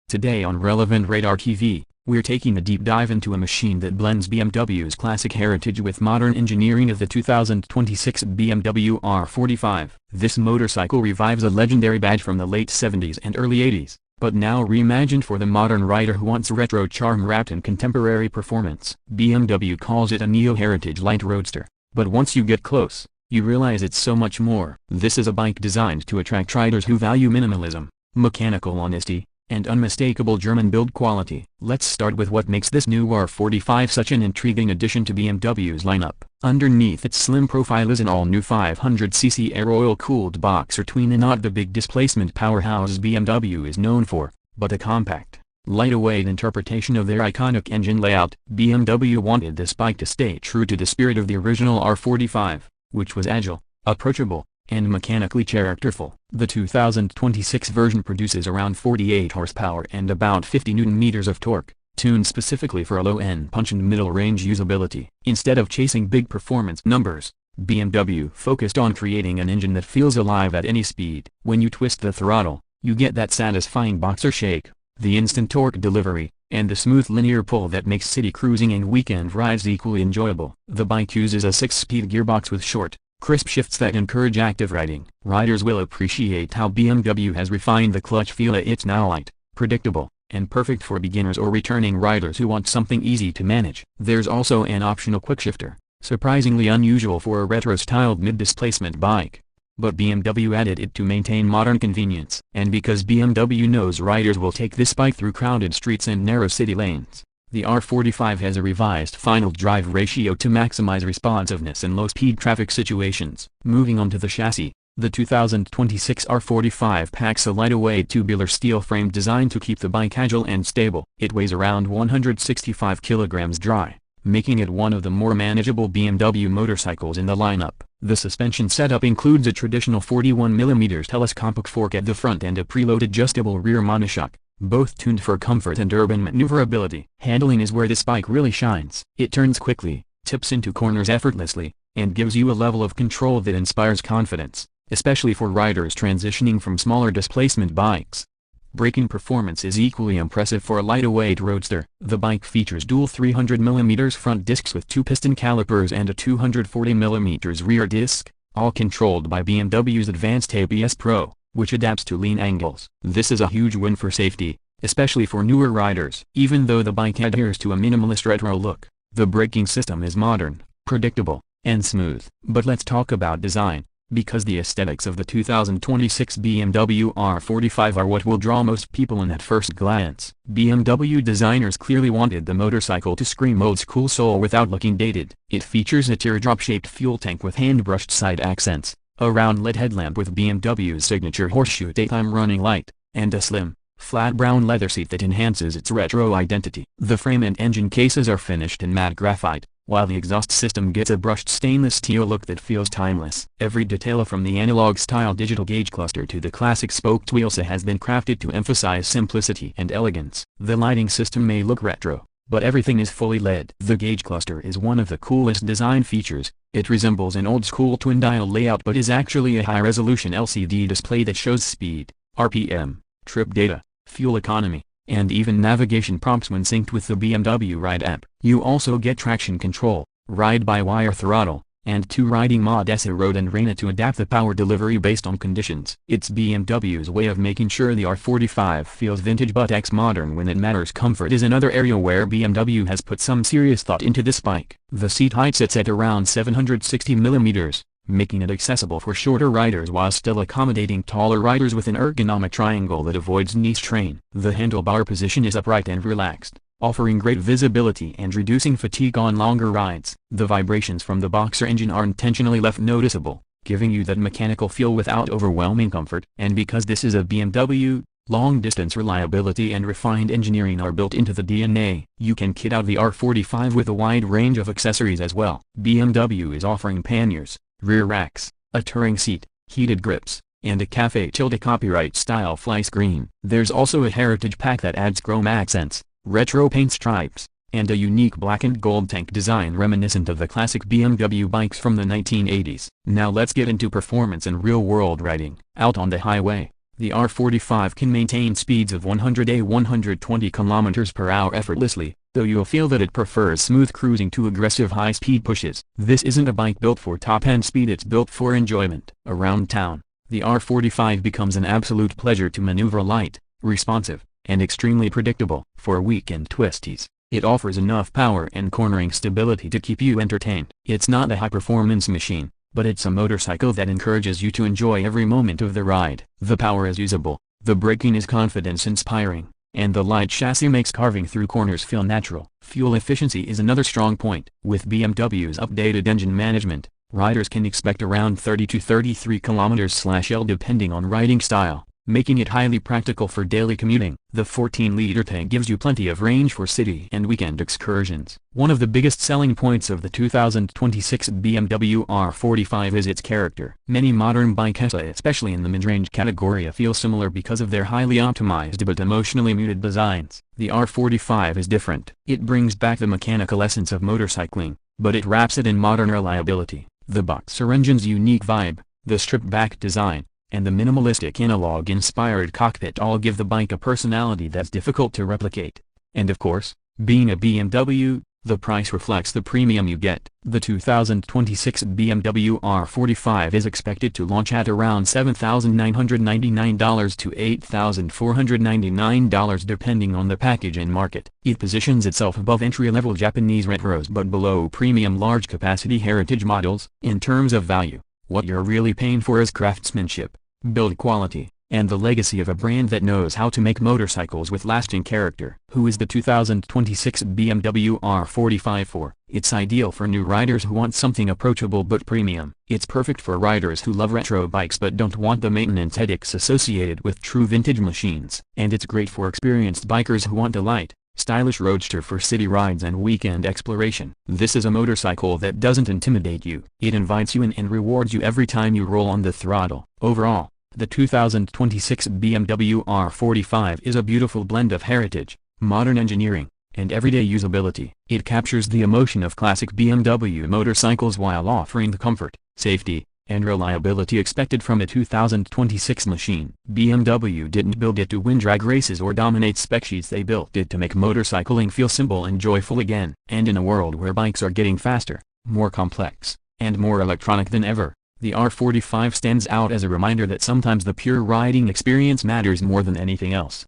Today on Relevant Radar TV, we're taking a deep dive into a machine that blends BMW's classic heritage with modern engineering of the 2026 BMW R45. This motorcycle revives a legendary badge from the late 70s and early 80s, but now reimagined for the modern rider who wants retro charm wrapped in contemporary performance. BMW calls it a neo-heritage light roadster, but once you get close, you realize it's so much more. This is a bike designed to attract riders who value minimalism, mechanical honesty, and unmistakable German build quality. Let's start with what makes this new R45 such an intriguing addition to BMW's lineup. Underneath its slim profile is an all-new 500cc air oil-cooled boxer twin, and not the big displacement powerhouse BMW is known for, but a compact, lightweight interpretation of their iconic engine layout. BMW wanted this bike to stay true to the spirit of the original R45, which was agile, approachable, and mechanically characterful. The 2026 version produces around 48 horsepower and about 50 Nm of torque, tuned specifically for a low-end punch and middle-range usability. Instead of chasing big performance numbers, BMW focused on creating an engine that feels alive at any speed. When you twist the throttle, you get that satisfying boxer shake, the instant torque delivery, and the smooth linear pull that makes city cruising and weekend rides equally enjoyable. The bike uses a 6-speed gearbox with short, crisp shifts that encourage active riding. Riders will appreciate how BMW has refined the clutch feel. It's now light, predictable, and perfect for beginners or returning riders who want something easy to manage. There's also an optional quickshifter, surprisingly unusual for a retro-styled mid-displacement bike, but BMW added it to maintain modern convenience. And because BMW knows riders will take this bike through crowded streets and narrow city lanes, the R45 has a revised final drive ratio to maximize responsiveness in low-speed traffic situations. Moving on to the chassis, the 2026 R45 packs a lightweight tubular steel frame designed to keep the bike agile and stable. It weighs around 165 kilograms dry, making it one of the more manageable BMW motorcycles in the lineup. The suspension setup includes a traditional 41mm telescopic fork at the front and a preload adjustable rear monoshock, both tuned for comfort and urban maneuverability. Handling is where this bike really shines. It turns quickly, tips into corners effortlessly, and gives you a level of control that inspires confidence, especially for riders transitioning from smaller displacement bikes. Braking performance is equally impressive for a lightweight roadster. The bike features dual 300mm front discs with 2-piston calipers and a 240mm rear disc, all controlled by BMW's advanced ABS Pro, which adapts to lean angles. This is a huge win for safety, especially for newer riders. Even though the bike adheres to a minimalist retro look, the braking system is modern, predictable, and smooth. But let's talk about design, because the aesthetics of the 2026 BMW R45 are what will draw most people in at first glance. BMW designers clearly wanted the motorcycle to scream old school soul without looking dated. It features a teardrop-shaped fuel tank with hand-brushed side accents, a round LED headlamp with BMW's signature horseshoe daytime running light, and a slim, flat brown leather seat that enhances its retro identity. The frame and engine cases are finished in matte graphite, while the exhaust system gets a brushed stainless steel look that feels timeless. Every detail from the analog-style digital gauge cluster to the classic spoked wheels has been crafted to emphasize simplicity and elegance. The lighting system may look retro, but everything is fully LED. The gauge cluster is one of the coolest design features. It resembles an old-school twin-dial layout but is actually a high-resolution LCD display that shows speed, RPM, trip data, fuel economy, and even navigation prompts when synced with the BMW Ride app. You also get traction control, ride-by-wire throttle, and 2 riding modes: Road and Rain, to adapt the power delivery based on conditions. It's BMW's way of making sure the R45 feels vintage but acts modern when it matters. Comfort is another area where BMW has put some serious thought into this bike. The seat height sits at around 760mm, making it accessible for shorter riders while still accommodating taller riders with an ergonomic triangle that avoids knee strain. The handlebar position is upright and relaxed, offering great visibility and reducing fatigue on longer rides. The vibrations from the boxer engine are intentionally left noticeable, giving you that mechanical feel without overwhelming comfort. And because this is a BMW, long-distance reliability and refined engineering are built into the DNA. You can kit out the R45 with a wide range of accessories as well. BMW is offering panniers, rear racks, a touring seat, heated grips, and a Cafe Tilde copyright-style fly screen. There's also a heritage pack that adds chrome accents, retro paint stripes, and a unique black and gold tank design reminiscent of the classic BMW bikes from the 1980s. Now let's get into performance and real-world riding. Out on the highway, The R45 can maintain speeds of 100–120 km/h effortlessly, though you'll feel that it prefers smooth cruising to aggressive high-speed pushes. This isn't a bike built for top-end speed, it's built for enjoyment. Around town, the R45 becomes an absolute pleasure to maneuver, light, responsive, and extremely predictable. For weekend twisties, it offers enough power and cornering stability to keep you entertained. It's not a high-performance machine, but it's a motorcycle that encourages you to enjoy every moment of the ride. The power is usable, the braking is confidence-inspiring, and the light chassis makes carving through corners feel natural. Fuel efficiency is another strong point. With BMW's updated engine management, riders can expect around 30 to 33 km/h depending on riding style, making it highly practical for daily commuting. The 14-liter tank gives you plenty of range for city and weekend excursions. One of the biggest selling points of the 2026 BMW R45 is its character. Many modern bikes, especially in the mid-range category, feel similar because of their highly optimized but emotionally muted designs. The R45 is different. It brings back the mechanical essence of motorcycling, but it wraps it in modern reliability. The boxer engine's unique vibe, the stripped-back design, and the minimalistic analog-inspired cockpit all give the bike a personality that's difficult to replicate. And of course, being a BMW, the price reflects the premium you get. The 2026 BMW R45 is expected to launch at around $7,999 to $8,499 depending on the package and market. It positions itself above entry-level Japanese retros but below premium large-capacity heritage models. In terms of value, what you're really paying for is craftsmanship, build quality, and the legacy of a brand that knows how to make motorcycles with lasting character. Who is the 2026 BMW R45 for? It's ideal for new riders who want something approachable but premium. It's perfect for riders who love retro bikes but don't want the maintenance headaches associated with true vintage machines. And it's great for experienced bikers who want a light, stylish roadster for city rides and weekend exploration. This is a motorcycle that doesn't intimidate you. It invites you in and rewards you every time you roll on the throttle. Overall, the 2026 BMW R45 is a beautiful blend of heritage, modern engineering, and everyday usability. It captures the emotion of classic BMW motorcycles while offering the comfort, safety, and reliability expected from a 2026 machine. BMW didn't build it to win drag races or dominate spec sheets, they built it to make motorcycling feel simple and joyful again. And in a world where bikes are getting faster, more complex, and more electronic than ever, the R45 stands out as a reminder that sometimes the pure riding experience matters more than anything else.